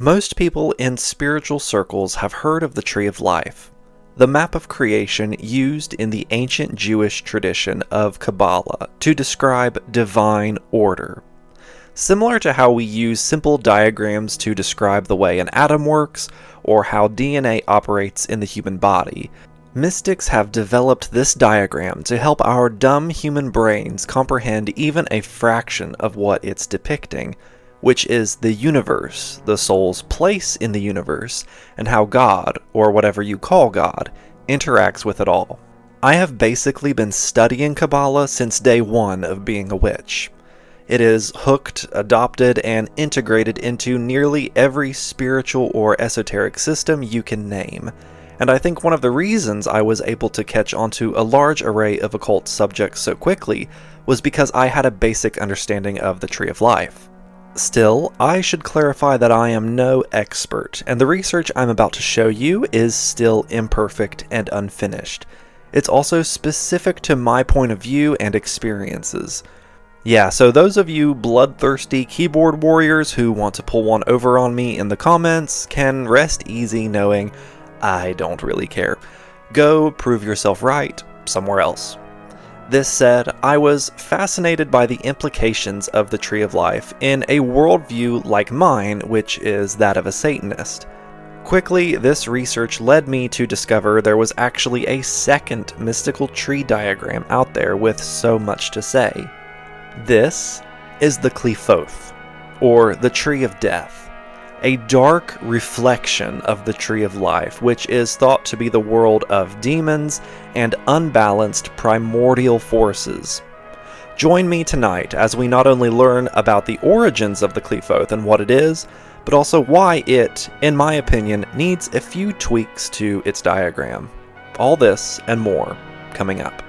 Most people in spiritual circles have heard of the Tree of Life, the map of creation used in the ancient Jewish tradition of Kabbalah to describe divine order. Similar to how we use simple diagrams to describe the way an atom works or how DNA operates in the human body, mystics have developed this diagram to help our dumb human brains comprehend even a fraction of what it's depicting, which is the universe, the soul's place in the universe, and how God, or whatever you call God, interacts with it all. I have basically been studying Kabbalah since day one of being a witch. It is hooked, adopted, and integrated into nearly every spiritual or esoteric system you can name, and I think one of the reasons I was able to catch onto a large array of occult subjects so quickly was because I had a basic understanding of the Tree of Life. Still, I should clarify that I am no expert, and the research I'm about to show you is still imperfect and unfinished. It's also specific to my point of view and experiences. Yeah, so those of you bloodthirsty keyboard warriors who want to pull one over on me in the comments can rest easy knowing I don't really care. Go prove yourself right somewhere else. This said, I was fascinated by the implications of the Tree of Life in a worldview like mine, which is that of a Satanist. Quickly, this research led me to discover there was actually a second mystical tree diagram out there with so much to say. This is the Qliphoth, or the Tree of Death, a dark reflection of the Tree of Life, which is thought to be the world of demons and unbalanced primordial forces. Join me tonight as we not only learn about the origins of the Qliphoth and what it is, but also why it, in my opinion, needs a few tweaks to its diagram. All this and more coming up.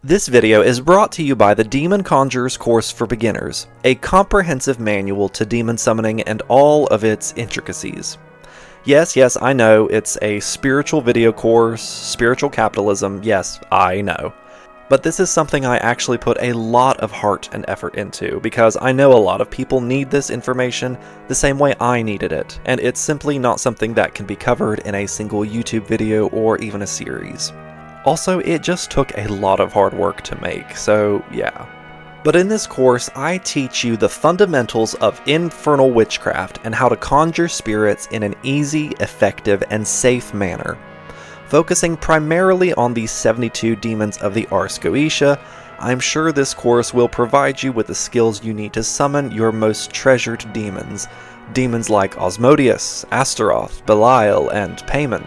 This video is brought to you by the Demon Conjurer's Course for Beginners, a comprehensive manual to demon summoning and all of its intricacies. Yes, I know, it's a spiritual video course, spiritual capitalism, yes, I know. But this is something I actually put a lot of heart and effort into, because I know a lot of people need this information the same way I needed it, and it's simply not something that can be covered in a single YouTube video or even a series. Also, it just took a lot of hard work to make, so yeah. But in this course, I teach you the fundamentals of infernal witchcraft and how to conjure spirits in an easy, effective, and safe manner. Focusing primarily on the 72 demons of the Ars Goetia, I'm sure this course will provide you with the skills you need to summon your most treasured demons. Demons like Osmodeus, Astaroth, Belial, and Paimon.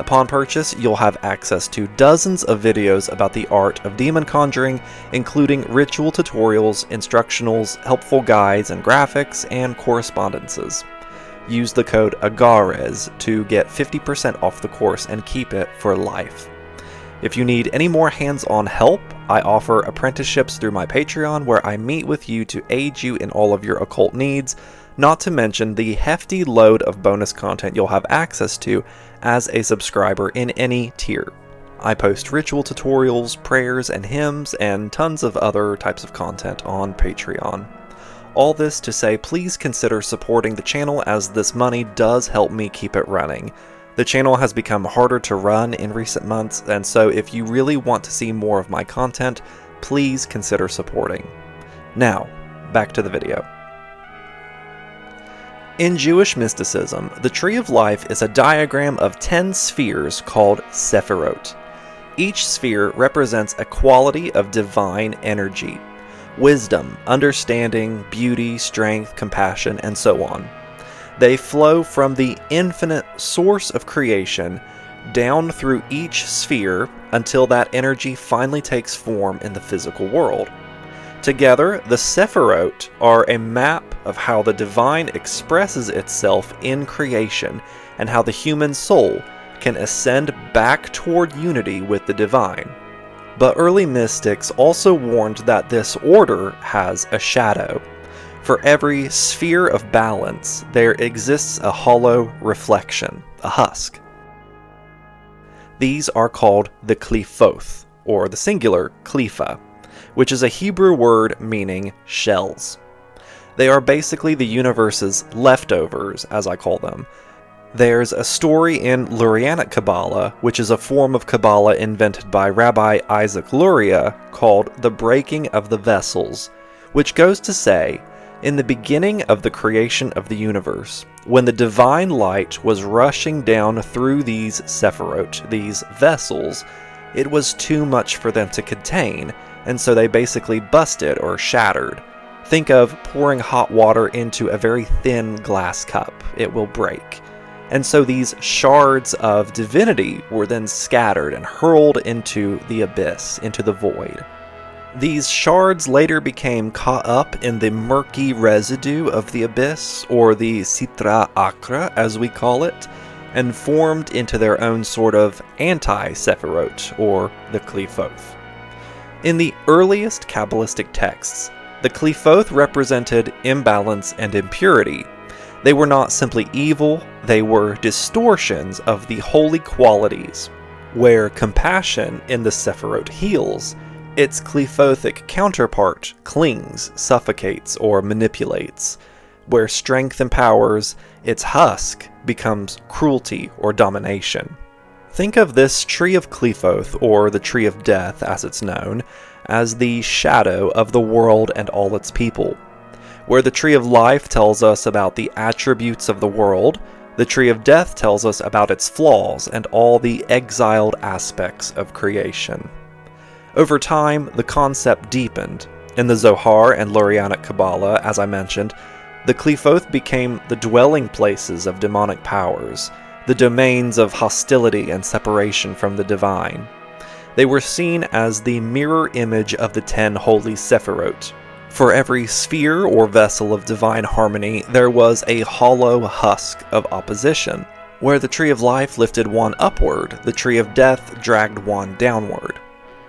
Upon purchase, you'll have access to dozens of videos about the art of demon conjuring, including ritual tutorials, instructionals, helpful guides and graphics, and correspondences. Use the code AGARES to get 50% off the course and keep it for life. If you need any more hands-on help, I offer apprenticeships through my Patreon where I meet with you to aid you in all of your occult needs, not to mention the hefty load of bonus content you'll have access to as a subscriber in any tier. I post ritual tutorials, prayers and hymns, and tons of other types of content on Patreon. All this to say, please consider supporting the channel as this money does help me keep it running. The channel has become harder to run in recent months, and so if you really want to see more of my content, please consider supporting. Now, back to the video. In Jewish mysticism, the Tree of Life is a diagram of 10 spheres called Sefirot. Each sphere represents a quality of divine energy: wisdom, understanding, beauty, strength, compassion, and so on. They flow from the infinite source of creation down through each sphere until that energy finally takes form in the physical world. Together, the Sefirot are a map of how the divine expresses itself in creation and how the human soul can ascend back toward unity with the divine. But early mystics also warned that this order has a shadow. For every sphere of balance, there exists a hollow reflection, a husk. These are called the Qliphoth, or the singular Qlipha, which is a Hebrew word meaning shells. They are basically the universe's leftovers, as I call them. There's a story in Lurianic Kabbalah, which is a form of Kabbalah invented by Rabbi Isaac Luria, called the breaking of the vessels, which goes to say, in the beginning of the creation of the universe, when the divine light was rushing down through these Sefirot, these vessels, it was too much for them to contain, and so they basically busted or shattered. Think of pouring hot water into a very thin glass cup. It will break. And so these shards of divinity were then scattered and hurled into the abyss, into the void. These shards later became caught up in the murky residue of the abyss, or the Sitra Akra as we call it, and formed into their own sort of anti-Sefirot, or the Qliphoth. In the earliest Kabbalistic texts, the Qliphoth represented imbalance and impurity. They were not simply evil, they were distortions of the holy qualities. Where compassion in the Sefirot heals, its Qliphothic counterpart clings, suffocates, or manipulates. Where strength empowers, its husk becomes cruelty or domination. Think of this tree of Qliphoth, or the tree of death as it's known, as the shadow of the world and all its people. Where the tree of life tells us about the attributes of the world, the tree of death tells us about its flaws and all the exiled aspects of creation. Over time, the concept deepened. In the Zohar and Lurianic Kabbalah, as I mentioned, the Qliphoth became the dwelling places of demonic powers, the domains of hostility and separation from the divine. They were seen as the mirror image of the 10 holy Sefirot. For every sphere or vessel of divine harmony, there was a hollow husk of opposition. Where the tree of life lifted one upward, the tree of death dragged one downward.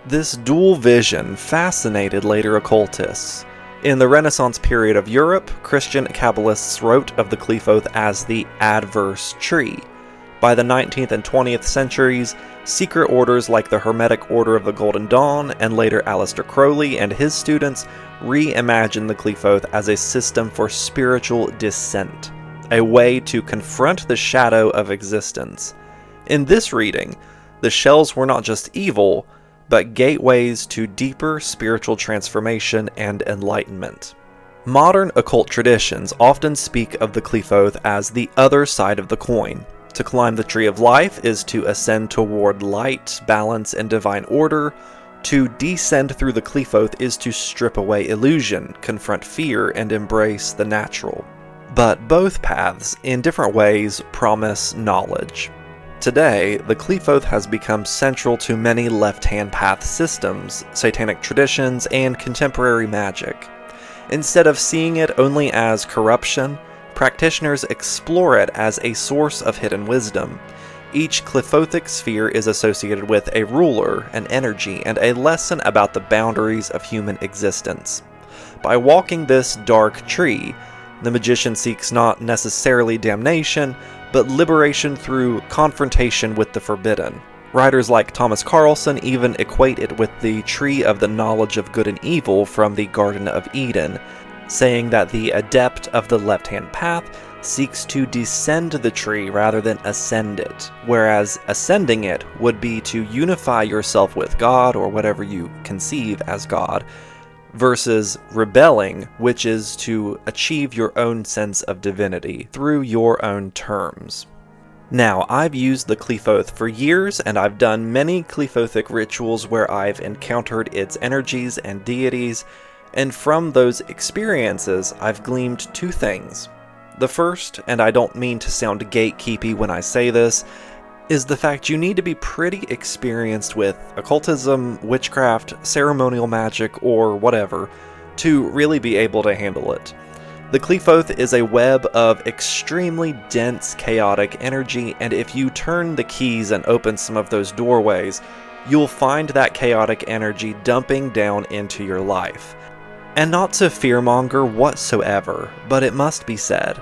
This dual vision fascinated later occultists. In the Renaissance period of Europe, Christian Kabbalists wrote of the Qliphoth as the adverse tree. By the 19th and 20th centuries, secret orders like the Hermetic Order of the Golden Dawn and later Aleister Crowley and his students reimagined the Qliphoth as a system for spiritual descent, a way to confront the shadow of existence. In this reading, the shells were not just evil, but gateways to deeper spiritual transformation and enlightenment. Modern occult traditions often speak of the Qliphoth as the other side of the coin. To climb the tree of life is to ascend toward light, balance, and divine order. To descend through the Qliphoth is to strip away illusion, confront fear, and embrace the natural. But both paths, in different ways, promise knowledge. Today, the Qliphoth has become central to many left-hand path systems, satanic traditions, and contemporary magic. Instead of seeing it only as corruption, practitioners explore it as a source of hidden wisdom. Each Qliphothic sphere is associated with a ruler, an energy, and a lesson about the boundaries of human existence. By walking this dark tree, the magician seeks not necessarily damnation, but liberation through confrontation with the forbidden. Writers like Thomas Carlson even equate it with the tree of the knowledge of good and evil from the Garden of Eden, saying that the adept of the left-hand path seeks to descend the tree rather than ascend it, whereas ascending it would be to unify yourself with God, or whatever you conceive as God, versus rebelling, which is to achieve your own sense of divinity through your own terms. Now, I've used the Qliphoth for years, and I've done many Qliphothic rituals where I've encountered its energies and deities, and from those experiences, I've gleaned two things. The first, and I don't mean to sound gatekeepy when I say this, is the fact you need to be pretty experienced with occultism, witchcraft, ceremonial magic, or whatever, to really be able to handle it. The Qliphoth is a web of extremely dense, chaotic energy, and if you turn the keys and open some of those doorways, you'll find that chaotic energy dumping down into your life. And not to fearmonger whatsoever, but it must be said,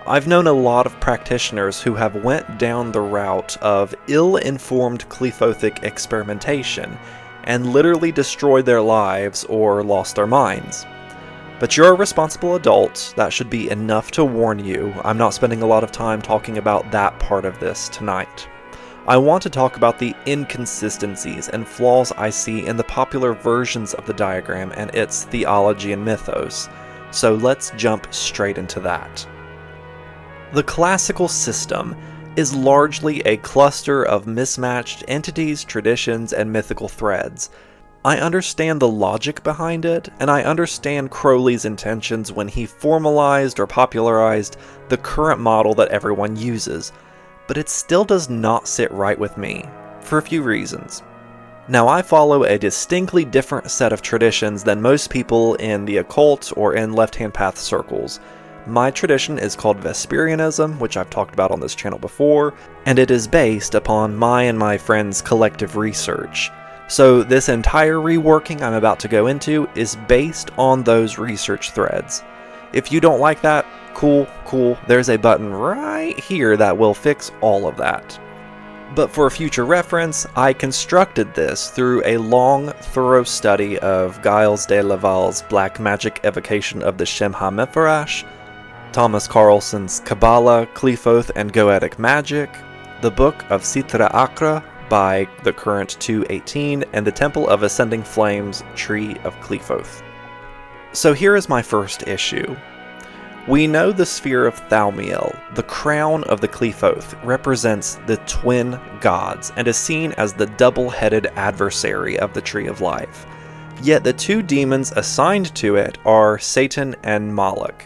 I've known a lot of practitioners who have went down the route of ill-informed Qliphothic experimentation and literally destroyed their lives or lost their minds. But you're a responsible adult, that should be enough to warn you. I'm not spending a lot of time talking about that part of this tonight. I want to talk about the inconsistencies and flaws I see in the popular versions of the diagram and its theology and mythos, so let's jump straight into that. The classical system is largely a cluster of mismatched entities, traditions, and mythical threads. I understand the logic behind it, and I understand Crowley's intentions when he formalized or popularized the current model that everyone uses, but it still does not sit right with me, for a few reasons. Now, I follow a distinctly different set of traditions than most people in the occult or in left-hand path circles. My tradition is called Vesperianism, which I've talked about on this channel before, and it is based upon my and my friends' collective research. So this entire reworking I'm about to go into is based on those research threads. If you don't like that, cool, there's a button right here that will fix all of that. But for future reference, I constructed this through a long, thorough study of Giles de Laval's Black Magic Evocation of the Shem HaMephorash, Thomas Carlson's Kabbalah, Qliphoth, and Goetic Magick, the Book of Sitra Achra by the current 218, and the Temple of Ascending Flames, Tree of Qliphoth. So here is my first issue. We know the sphere of Thaumiel, the crown of the Qliphoth, represents the twin gods and is seen as the double-headed adversary of the Tree of Life. Yet the two demons assigned to it are Satan and Moloch.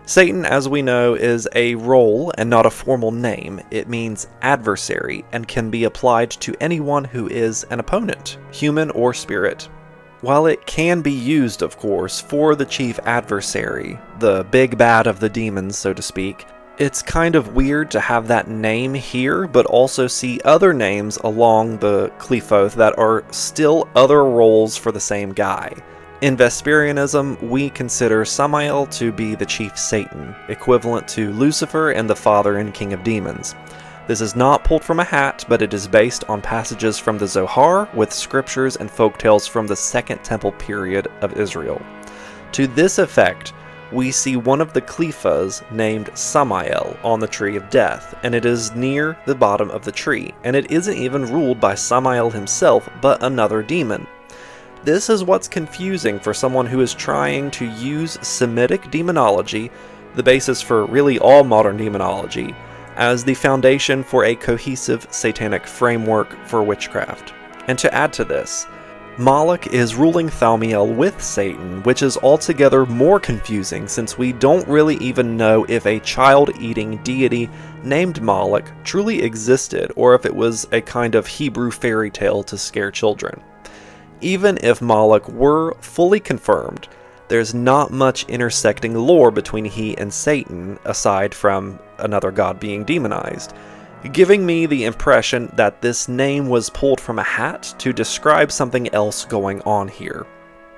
Satan, as we know, is a role and not a formal name. It means adversary and can be applied to anyone who is an opponent, human or spirit. While it can be used, of course, for the chief adversary, the big bad of the demons, so to speak, it's kind of weird to have that name here, but also see other names along the Qliphoth that are still other roles for the same guy. In Vesperianism, we consider Samael to be the chief Satan, equivalent to Lucifer and the father and king of demons. This is not pulled from a hat, but it is based on passages from the Zohar with scriptures and folktales from the Second Temple period of Israel. To this effect, we see one of the Qliphas named Samael on the Tree of Death, and it is near the bottom of the tree, and it isn't even ruled by Samael himself, but another demon. This is what's confusing for someone who is trying to use Semitic demonology, the basis for really all modern demonology, as the foundation for a cohesive satanic framework for witchcraft. And to add to this, Moloch is ruling Thaumiel with Satan, which is altogether more confusing since we don't really even know if a child-eating deity named Moloch truly existed or if it was a kind of Hebrew fairy tale to scare children. Even if Moloch were fully confirmed, there's not much intersecting lore between he and Satan, aside from another god being demonized, giving me the impression that this name was pulled from a hat to describe something else going on here.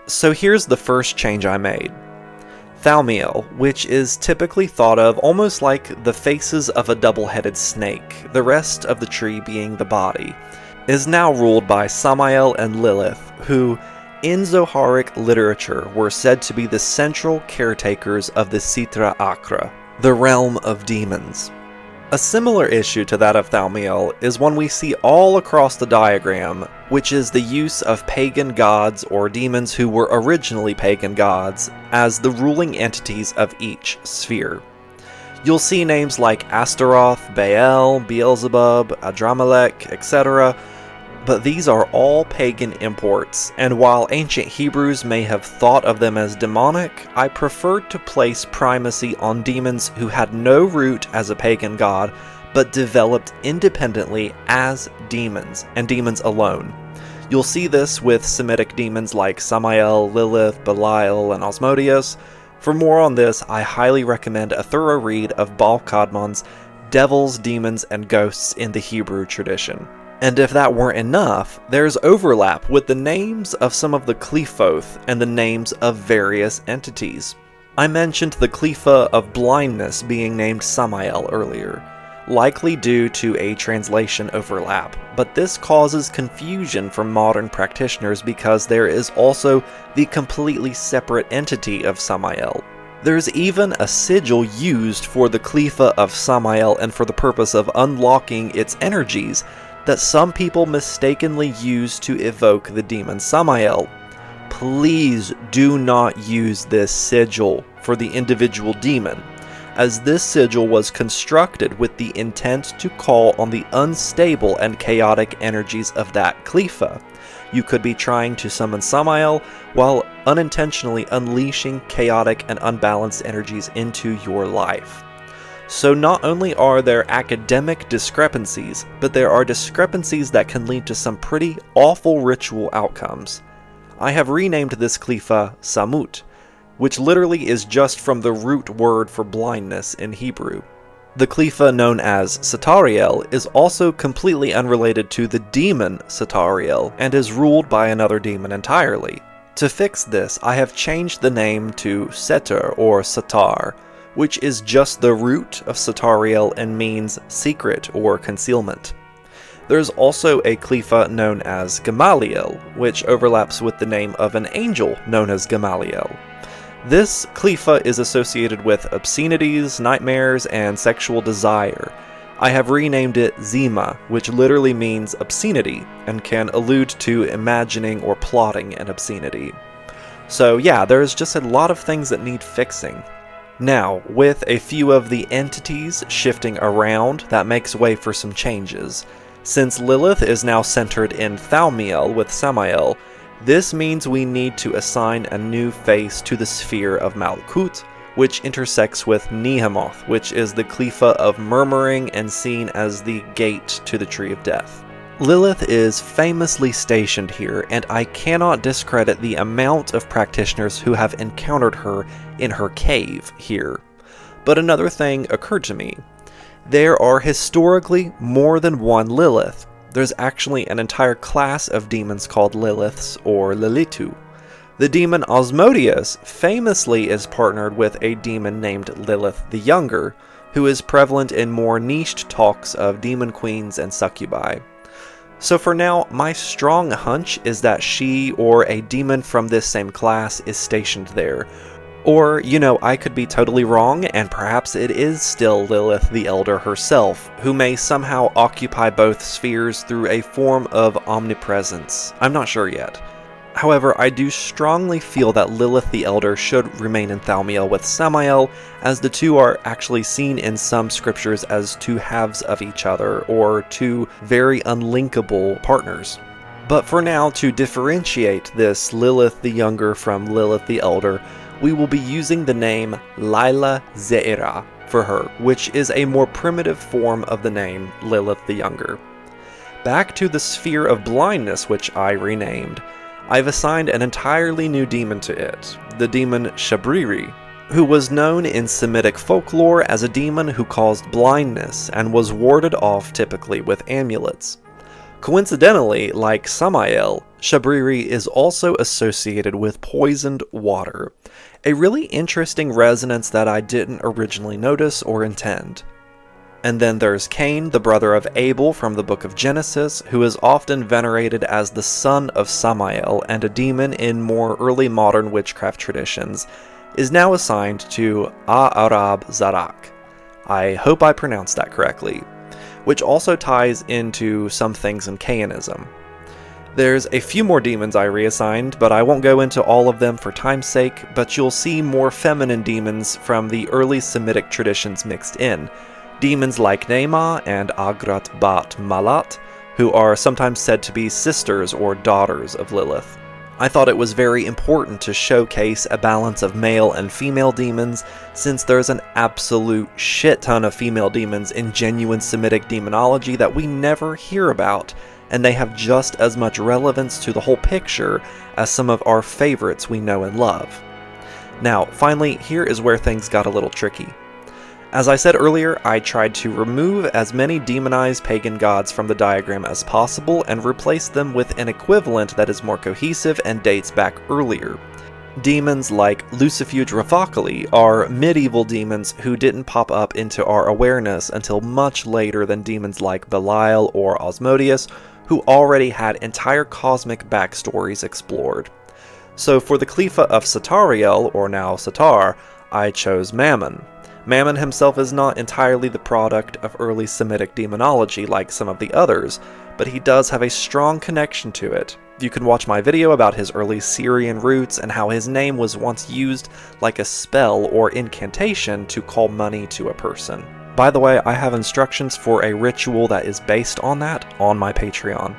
So here's the first change I made. Thaumiel, which is typically thought of almost like the faces of a double-headed snake, the rest of the tree being the body, is now ruled by Samael and Lilith, who, in Zoharic literature, were said to be the central caretakers of the Sitra Achra, the realm of demons. A similar issue to that of Thaumiel is one we see all across the diagram, which is the use of pagan gods or demons who were originally pagan gods as the ruling entities of each sphere. You'll see names like Astaroth, Baal, Beelzebub, Adramelech, etc., But these are all pagan imports, and while ancient Hebrews may have thought of them as demonic, I preferred to place primacy on demons who had no root as a pagan god, but developed independently as demons, and demons alone. You'll see this with Semitic demons like Samael, Lilith, Belial, and Asmodeus. For more on this, I highly recommend a thorough read of Baal Kadmon's Devils, Demons, and Ghosts in the Hebrew tradition. And if that weren't enough, there's overlap with the names of some of the Qliphoth and the names of various entities. I mentioned the Qlipha of blindness being named Samael earlier, likely due to a translation overlap, but this causes confusion for modern practitioners because there is also the completely separate entity of Samael. There's even a sigil used for the Qlipha of Samael and for the purpose of unlocking its energies that some people mistakenly use to evoke the demon Samael. Please do not use this sigil for the individual demon, as this sigil was constructed with the intent to call on the unstable and chaotic energies of that Qlipha. You could be trying to summon Samael while unintentionally unleashing chaotic and unbalanced energies into your life. So not only are there academic discrepancies, but there are discrepancies that can lead to some pretty awful ritual outcomes. I have renamed this Qlipha Samut, which literally is just from the root word for blindness in Hebrew. The Qlipha known as Satariel is also completely unrelated to the demon Satariel and is ruled by another demon entirely. To fix this, I have changed the name to Seter or Satar, which is just the root of Satariel and means secret or concealment. There's also a Qlipha known as Gamaliel, which overlaps with the name of an angel known as Gamaliel. This Qlipha is associated with obscenities, nightmares, and sexual desire. I have renamed it Zima, which literally means obscenity, and can allude to imagining or plotting an obscenity. So yeah, there's just a lot of things that need fixing. Now, with a few of the entities shifting around, that makes way for some changes. Since Lilith is now centered in Thaumiel with Samael, this means we need to assign a new face to the sphere of Malkut, which intersects with Nehemoth, which is the Qlipha of murmuring and seen as the gate to the Tree of Death. Lilith is famously stationed here, and I cannot discredit the amount of practitioners who have encountered her in her cave here. But another thing occurred to me. There are historically more than one Lilith. There's actually an entire class of demons called Liliths or Lilitu. The demon Asmodeus famously is partnered with a demon named Lilith the Younger, who is prevalent in more niched talks of demon queens and succubi. So for now, my strong hunch is that she or a demon from this same class is stationed there. Or, I could be totally wrong, and perhaps it is still Lilith the Elder herself, who may somehow occupy both spheres through a form of omnipresence. I'm not sure yet. However, I do strongly feel that Lilith the Elder should remain in Thaumiel with Samael, as the two are actually seen in some scriptures as two halves of each other, or two very unlinkable partners. But for now, to differentiate this Lilith the Younger from Lilith the Elder, we will be using the name Lila Ze'era for her, which is a more primitive form of the name Lilith the Younger. Back to the Sphere of Blindness, which I renamed. I've assigned an entirely new demon to it, the demon Shabriri, who was known in Semitic folklore as a demon who caused blindness and was warded off typically with amulets. Coincidentally, like Samael, Shabriri is also associated with poisoned water, a really interesting resonance that I didn't originally notice or intend. And then there's Cain, the brother of Abel from the book of Genesis, who is often venerated as the son of Samael and a demon in more early modern witchcraft traditions, is now assigned to A'arab Zarak. I hope I pronounced that correctly, which also ties into some things in Cainism. There's a few more demons I reassigned, but I won't go into all of them for time's sake, but you'll see more feminine demons from the early Semitic traditions mixed in. Demons like Ne'ma and Agrat Bat Malat, who are sometimes said to be sisters or daughters of Lilith. I thought it was very important to showcase a balance of male and female demons, since there's an absolute shit ton of female demons in genuine Semitic demonology that we never hear about, and they have just as much relevance to the whole picture as some of our favorites we know and love. Now, finally, here is where things got a little tricky. As I said earlier, I tried to remove as many demonized pagan gods from the diagram as possible and replace them with an equivalent that is more cohesive and dates back earlier. Demons like Lucifuge Rafakali are medieval demons who didn't pop up into our awareness until much later than demons like Belial or Osmodeus, who already had entire cosmic backstories explored. So for the Qliphoth of Satariel, or now Satar, I chose Mammon. Mammon himself is not entirely the product of early Semitic demonology like some of the others, but he does have a strong connection to it. You can watch my video about his early Syrian roots and how his name was once used like a spell or incantation to call money to a person. By the way, I have instructions for a ritual that is based on that on my Patreon.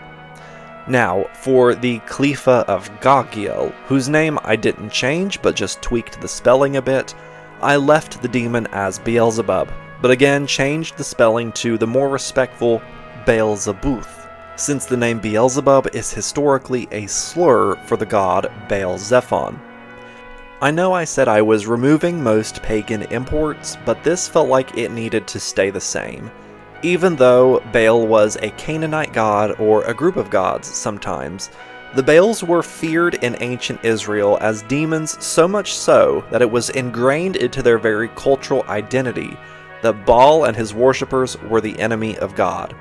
Now, for the Qliphoth of Gagiel, whose name I didn't change but just tweaked the spelling a bit, I left the demon as Beelzebub, but again changed the spelling to the more respectful Beelzebuth, since the name Beelzebub is historically a slur for the god Baal Zephon. I know I said I was removing most pagan imports, but this felt like it needed to stay the same. Even though Baal was a Canaanite god or a group of gods sometimes, the Baals were feared in ancient Israel as demons, so much so that it was ingrained into their very cultural identity that Baal and his worshippers were the enemy of God.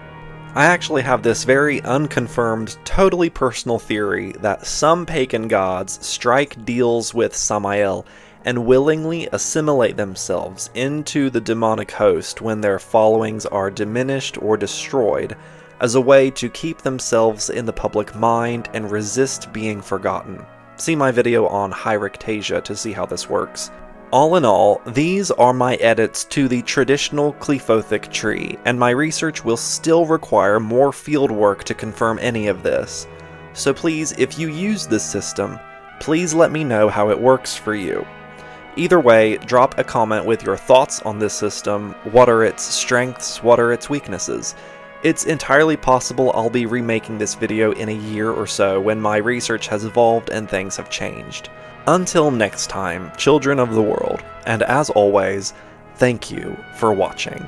I actually have this very unconfirmed, totally personal theory that some pagan gods strike deals with Samael and willingly assimilate themselves into the demonic host when their followings are diminished or destroyed, as a way to keep themselves in the public mind and resist being forgotten. See my video on Hierictasia to see how this works. All in all, these are my edits to the traditional Qliphothic tree, and my research will still require more fieldwork to confirm any of this. So please, if you use this system, please let me know how it works for you. Either way, drop a comment with your thoughts on this system. What are its strengths? What are its weaknesses? It's entirely possible I'll be remaking this video in a year or so when my research has evolved and things have changed. Until next time, children of the world, and as always, thank you for watching.